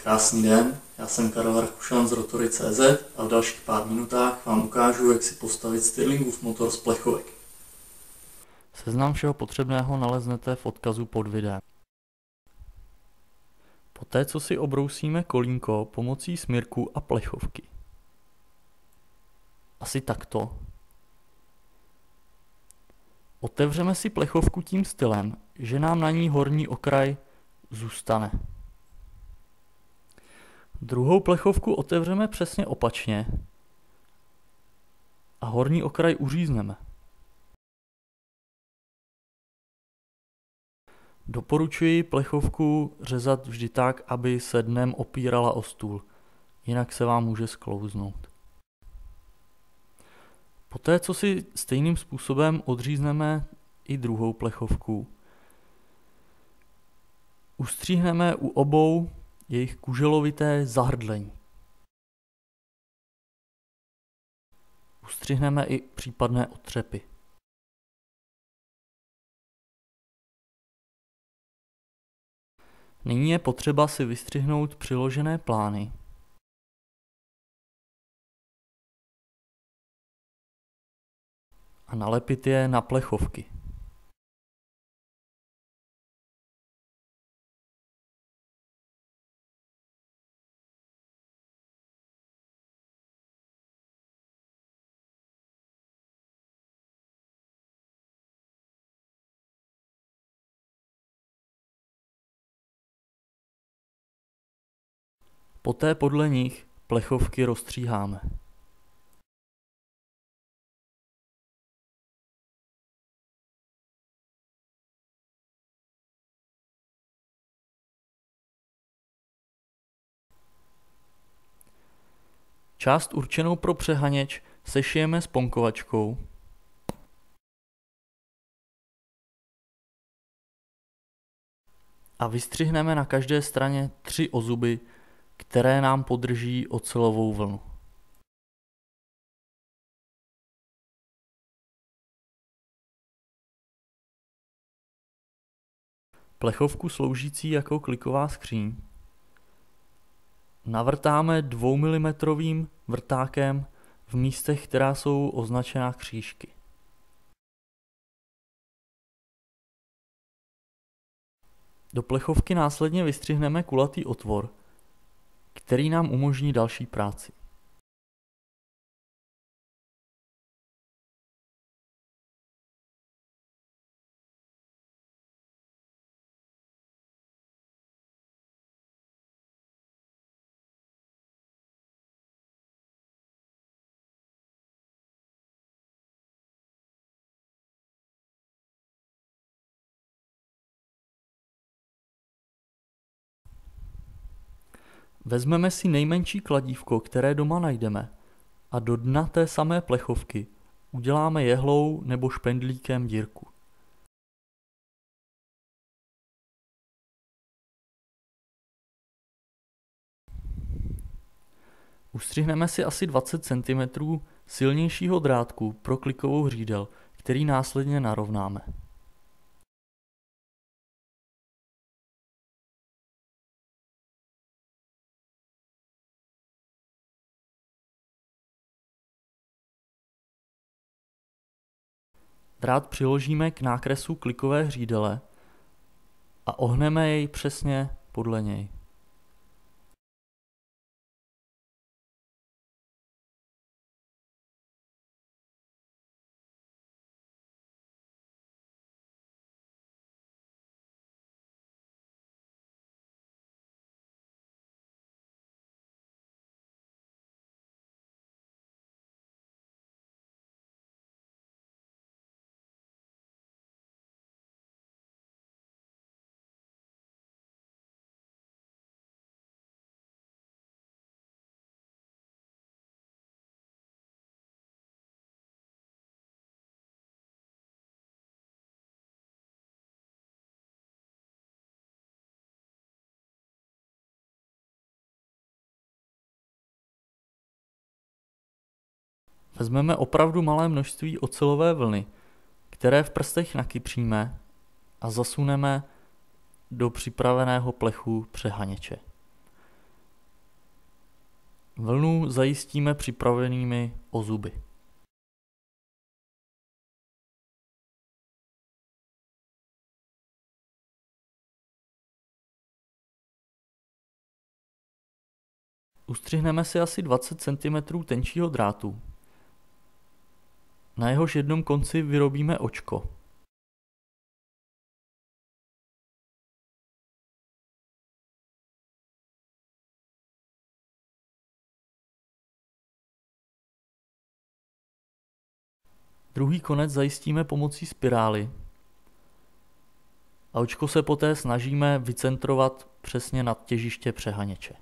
Krásný den, já jsem Karel Rakušan z Rotory.cz a v dalších pár minutách vám ukážu, jak si postavit Stirlingův motor z plechovek. Seznam všeho potřebného naleznete v odkazu pod videem. Poté, co si obrousíme kolínko pomocí smyrku a plechovky. Asi takto. Otevřeme si plechovku tím stylem, že nám na ní horní okraj zůstane. Druhou plechovku otevřeme přesně opačně a horní okraj uřízneme. Doporučuji plechovku řezat vždy tak, aby se dnem opírala o stůl, jinak se vám může sklouznout. Poté, co si stejným způsobem odřízneme i druhou plechovku, ustříhneme u obou jejich kuželovité zahrdlení. Ustřihneme i případné otřepy. Nyní je potřeba si vystřihnout přiložené plány. A nalepit je na plechovky. Poté podle nich plechovky rozstříháme. Část určenou pro přehaněč sešijeme sponkovačkou a vystřihneme na každé straně 3 ozuby, které nám podrží ocelovou vlnu. Plechovku sloužící jako kliková skříň navrtáme 2 mm vrtákem v místech, která jsou označená křížky. Do plechovky následně vystřihneme kulatý otvor, který nám umožní další práci. Vezmeme si nejmenší kladívko, které doma najdeme, a do dna té samé plechovky uděláme jehlou nebo špendlíkem dírku. Ustřihneme si asi 20 cm silnějšího drátku pro klikovou hřídel, který následně narovnáme. Drát přiložíme k nákresu klikové hřídele a ohneme jej přesně podle něj. Vezmeme opravdu malé množství ocelové vlny, které v prstech nakypříme a zasuneme do připraveného plechu přehaněče. Vlnu zajistíme připravenými ozuby. Ustřihneme si asi 20 cm tenčího drátu. Na jehož jednom konci vyrobíme očko. Druhý konec zajistíme pomocí spirály a očko se poté snažíme vycentrovat přesně nad těžiště přehaněče.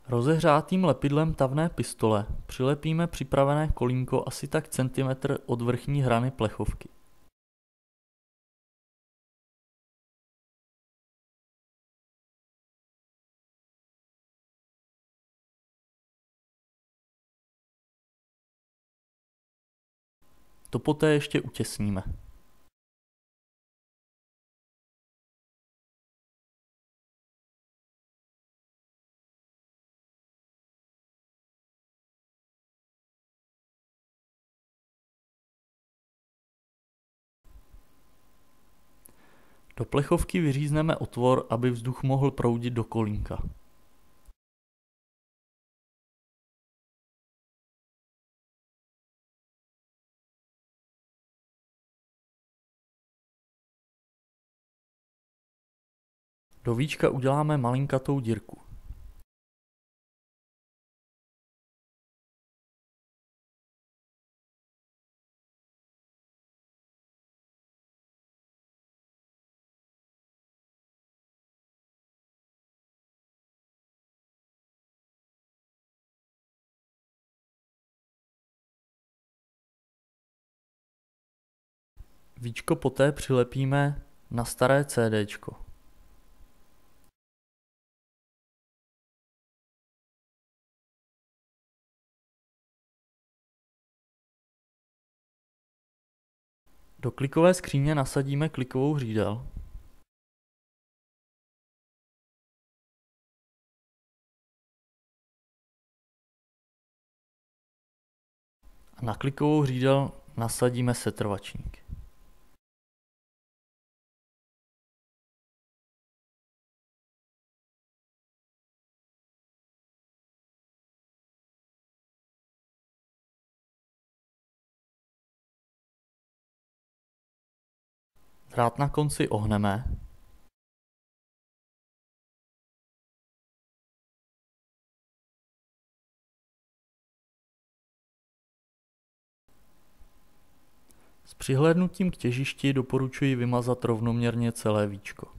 Rozehřátým lepidlem tavné pistole přilepíme připravené kolínko asi tak centimetr od vrchní hrany plechovky. To poté ještě utěsníme. Do plechovky vyřízneme otvor, aby vzduch mohl proudit do kolínka. Do víčka uděláme malinkatou dírku. Víčko poté přilepíme na staré CDčko. Do klikové skříně nasadíme klikovou hřídel. A na klikovou hřídel nasadíme setrvačník. Drát na konci ohneme. S přihlédnutím k těžišti doporučuji vymazat rovnoměrně celé víčko.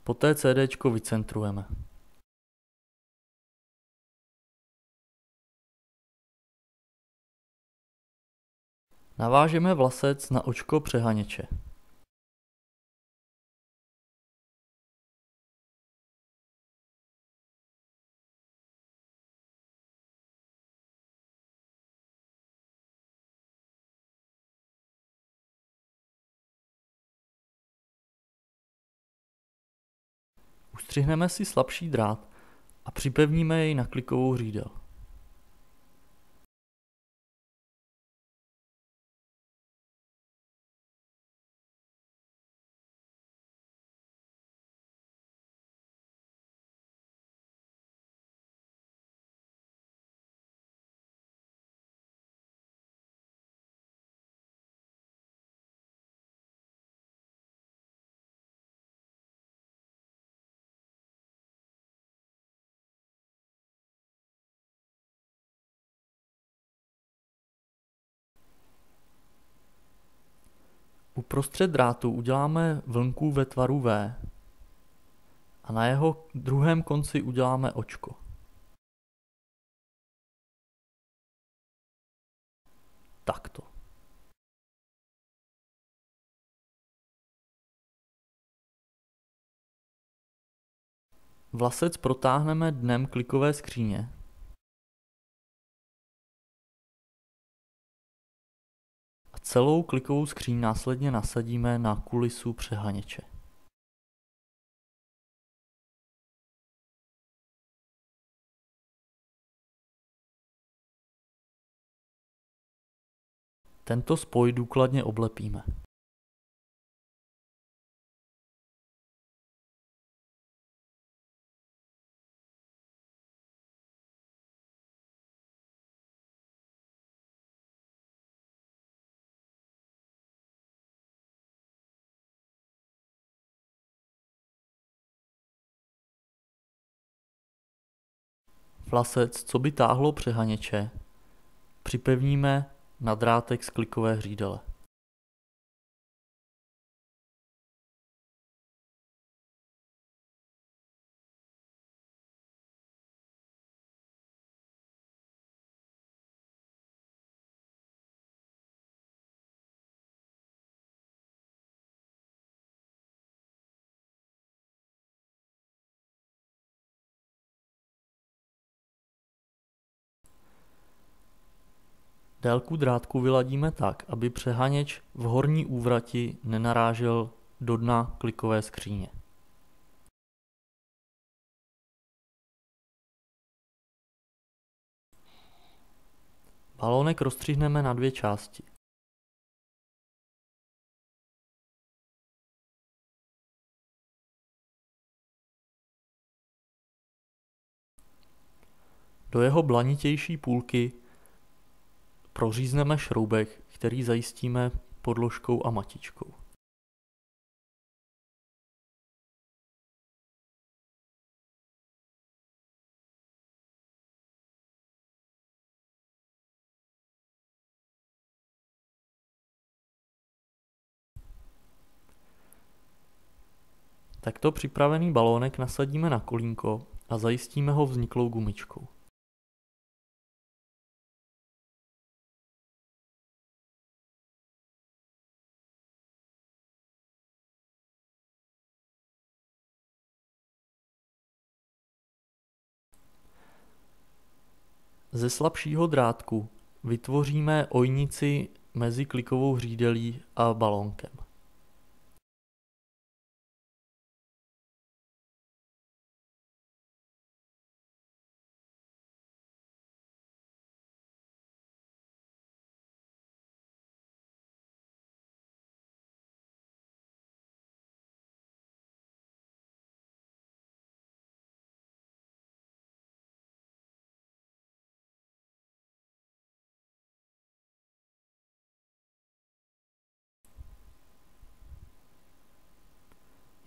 Poté CDčko vycentrujeme. Navážeme vlasec na očko přehaněče. Ustřihneme si slabší drát a připevníme jej na klikovou hřídel. Uprostřed drátu uděláme vlnku ve tvaru V a na jeho druhém konci uděláme očko. Takto. Vlasec protáhneme dnem klikové skříně. A celou klikovou skříň následně nasadíme na kulisu přehaněče. Tento spoj důkladně oblepíme. Vlasec, co by táhlo přehaněče, připevníme na drátek z klikové hřídele. Délku drátku vyladíme tak, aby přehaněč v horní úvrati nenarážel do dna klikové skříně. Balónek rozstřihneme na dvě části. Do jeho blanitější půlky prořízneme šroubek, který zajistíme podložkou a matičkou. Takto připravený balónek nasadíme na kolínko a zajistíme ho vzniklou gumičkou. Ze slabšího drátku vytvoříme ojnici mezi klikovou hřídelí a balónkem.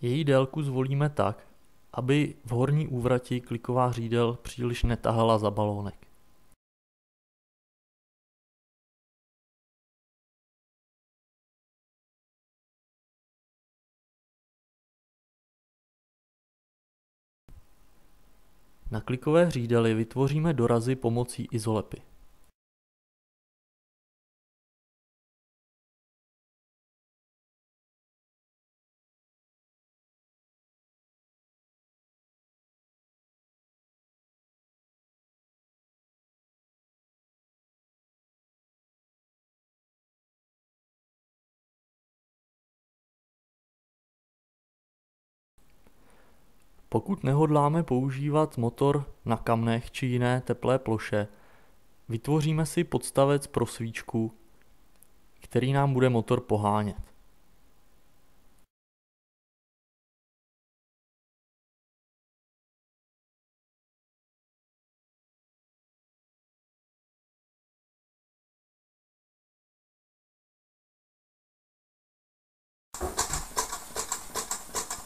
Její délku zvolíme tak, aby v horní úvrati kliková hřídel příliš netahala za balónek. Na klikové hřídeli vytvoříme dorazy pomocí izolepy. Pokud nehodláme používat motor na kamnech či jiné teplé ploše, vytvoříme si podstavec pro svíčku, který nám bude motor pohánět.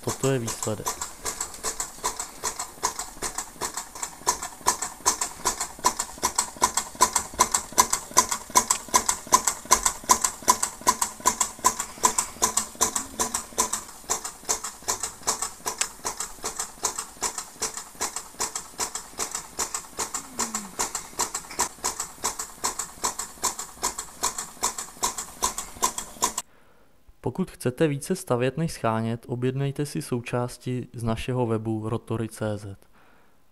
Toto je výsledek. Pokud chcete více stavět než schánět, objednejte si součásti z našeho webu rotory.cz.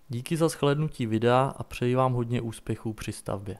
Díky za shlédnutí videa a přeji vám hodně úspěchů při stavbě.